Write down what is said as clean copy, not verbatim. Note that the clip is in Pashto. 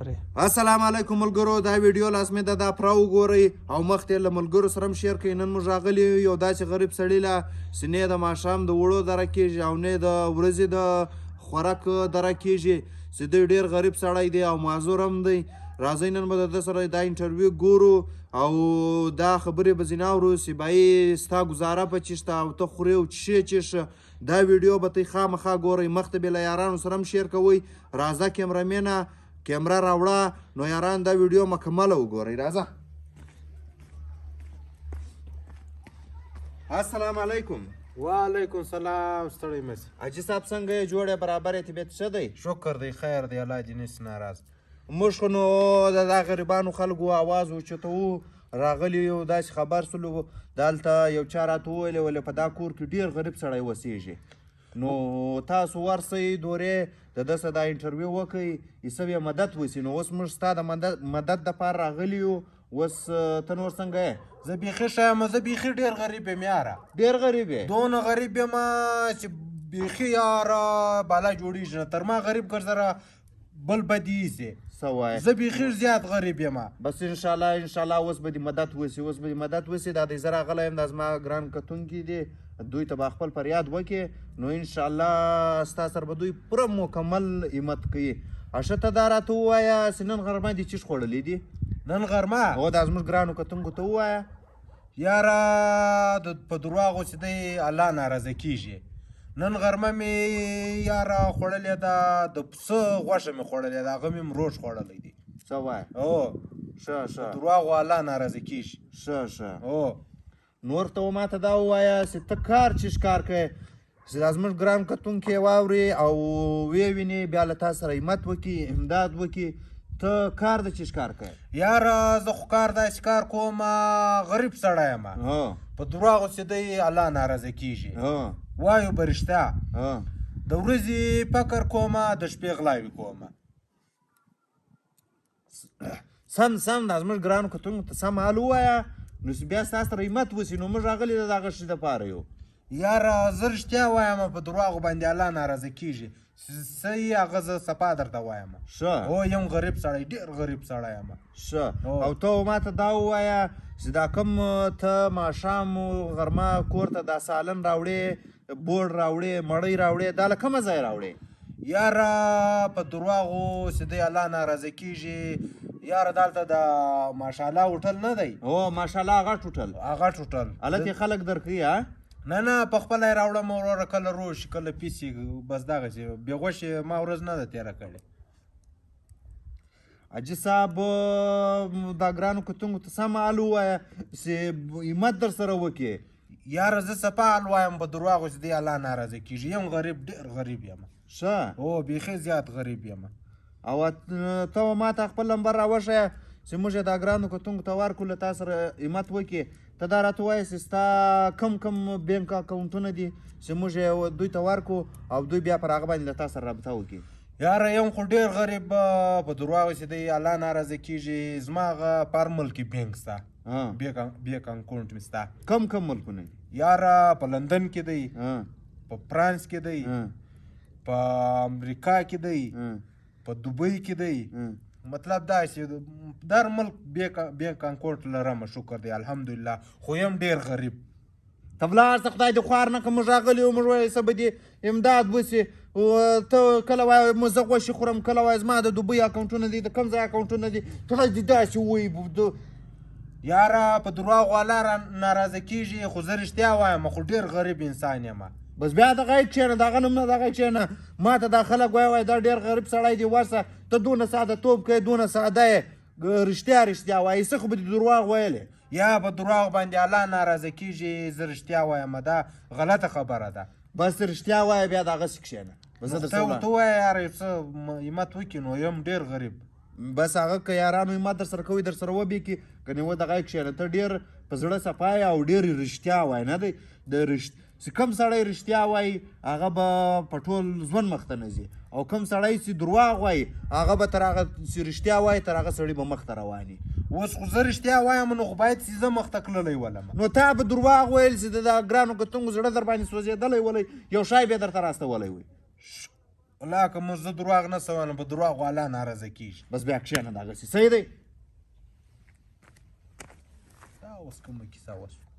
السلام علیکم ملګرو، دا ویډیو لازمي ده دا پوره وګورئ او مخکې له ملګرو سره هم شیر کړئ. نن موږ راغلي یو داسې غریب سړي له سینې د ماښام د وړو دره کېږي او نه د ورځې د خوراک دره کېږي چې دوی ډېر غریب سړی دی او معذور هم دی. راځئ نن به د ده سره دا انټرویو ګورو او دا خبرې به ځینې اورو چې بایي ستا ګزاره په چی شته او ته خورې او څښې چیښه. دا ویډیو به تئ خامخا ګورئ، مخته به له یارانو سره هم شیر کوئ. راځه کیمرامینه کیمرا راوړه نو یاران دا ویډیو مکمله وګورئ. راځه. السلام علیکم. وعلیکم سلام. ستړی مسی حاجي صاحب څنګه یې جوړ یې برابر یې طبیعت ښه دی؟ شکر دی خیر دی الله دې نس ناراض. موږ خو نو د دا غریبانو خلکو آواز اوچتوو راغلي یو داسې خبر سلو دلته یو چا راته وویلې ولې په دا کور کې ډېر غریب سړی اوسېږي نو تاسو ورسئ دورې د ده سره دا انټرویو وکئ ایسه یې مدد وسي. نو اوس موږ ستا د مدد دپاره راغلي یو. اوس ته نور څنګه یې؟ زه بیخي ښه یم، زه بیخي ډېر غریب یم یاره. ډېر غریب یې؟ دونه غریب یم چې بیخي یاره بالا جوړېږي نه. تر ما غریب ګرځره بل بدي ایسي. څه وایې؟ زه بیخي زیات غریب یم. بس انشاءالله اوس به دې مدد وسي، اوس به دې مدد وسي. دا دی زه راغلی یم، دا زما ګران کتونکي دي، دوی ته به خپل فریاد وکړي نو انشاءالله ستا سره به دوی پوره مکمل همت کوي. ښه ته دا راته ووایه چې نن غرمه دې څه خوړلی دي؟ نن غرمه هو دا زموږ ګرانو کتونکو ته ووایه. یاره په دروغو چې دی الله ناراضه کېږي. نن غرمه مې یاره خوړلې ده د پسه غوښه مې خوړلې ده، هغه مې روژ خوړلی دی. څه وایه؟ هو ښه دروغو الله ناراضه کېږي. ښه هو نور ته ماته دا ووایه چې ته کار چیش کار کوې چې دا زموږ ګران کتونکي یې واوري او ویې ویني بیا له تا سره همت وکړي امداد وکړي. ته کار د چیش کار کوې؟ یاره زه خو کار داسې کار کوم، غریب سړی یم. په دروغو چې دی الله ناراضه کېږي. وایو به رښتیا. د ورځې فکر کوم، د شپې غلاوې کوم. سم دا زموږ ګرانو کتونکو ته سم حال ووایه نو بیا ستا سره همت وسي. نو موږ راغلي د دغه شي دپاره یو. یاره زه رښتیا وایم، په دروغو باندې الله ناراضه کېږي. صحیح هغه زه صفا درته وایم. ښه هو یم غریب سړی، ډېر غریب سړی یم. ښه او ته ماته دا ووایه چې دا کوم ته ماښام غرمه کور ته دا سالن راوړې، بوړ راوړې، مړۍ راوړې، دا له کومه ځای راوړې؟ یاره په دروغو چې دی الله ناراضه کېږي. یاره دلته د ماشاءالله هوټل نه دی؟ هو ماشاءالله غټ هوټل. غټ هوټل هلته یې خلک درکوي؟ نه په خپله یې راوړم وروره، کله روش کله پیسې، بس دغسې بې غوښې ما ورځ نه ده تېره کړې. حاجي صاحب دا ګرانو کتونکو ته سم حال ووایه چې همت در سره وکړې. یاره زه صفا حال وایم، په دروغو چې دی الله ناراضه کېږي. یم غریب، ډېر غریب یم. ښه هو بیخي زیات غریب یم. او ته ماته خپل نمبر راوښیه چې موږ یې دا ګرانو کتونکو ته ورکړو له تا سره همت وکړي. ته دا راته ووایه چې ستا کوم بینک اکاونټونه دي چې موږ یې دوی ته ورکړو او دوی بیا پر هغه باندې له تا سره رابطه وکړي. یاره یم خو ډېر غریب، په دروغو چې دی الله ناراضه کېږي. زما هغه فارمل کې بینک شته، بیک اکاونټ مې شته. کوم ملکونه دي؟ یاره په لندن کې دی، په فرانس کې دی، په امریکا کې دی، په دوبۍ کې دی. مطلب دا چې در ملک بیک اکاونټ لرم، شکر دی الحمدلله. خو یم ډېر غریب. ته ولاړ شه خدای دې خوار نه کړه. موږ راغلي یو، موږ وایو څه به دې امداد وسي. ته کله وایې زه غوښې خورم، کله وایې زما د دوبۍ اکاونټونه دي، د کوم ځای اکاونټونه دي. خدای دې داسې ووایي. یاره په دروغو الله ناراضه کېږي، خو زه رښتیا وایم، خو ډېر غریب انسان یم. بس بیا دغه یې کښېنه، دغه نوم نه دغه یې کښېنه. ما ته دا خلک وایي دا ډېر غریب سړی دی، ورسه ته دونه ساده توب کوې، دونه ساده یې، رښتیا وایي. څه خو به دې دروغ ویلې؟ یا په دروغ باندې الله ناراضه کېږي. زه رښتیا وایم، دا غلطه خبره ده. بس رښتیا وایه بیا دغسې کښېنه. ته وایه یاره څه همت وکړي. نو یم ډېر غریب. بس هغه که یارانو همت در سره کوي در سره وبېکي، کنې و دغه یې کښېنه. ته ډېر په زړه صفا یې او ډېر رښتیا وایې. نه دی چې کوم سړی رښتیا وایي هغه به په ټول ژوند مخته نه ځي، او کوم سړی چې دروغ وایي هغه به تر هغه چې رښتیا وایي تر هغه سړي به مخته رواني. اوس خو زه رښتیا وایم، نو خو باید چې زه مخته تللی ولم. نو تا به دروغ ویل چې د ګرانو کتونکو زړه در باندې سوځېدلی ولی، یو شی به یې درته راستولی وي. لا که موږ زه دروغ نه سوالم په دروغ والا ناراضه کېږي بس بیا کښېنه دغسې صحیح دی دا اوس کومه کیسه وشوه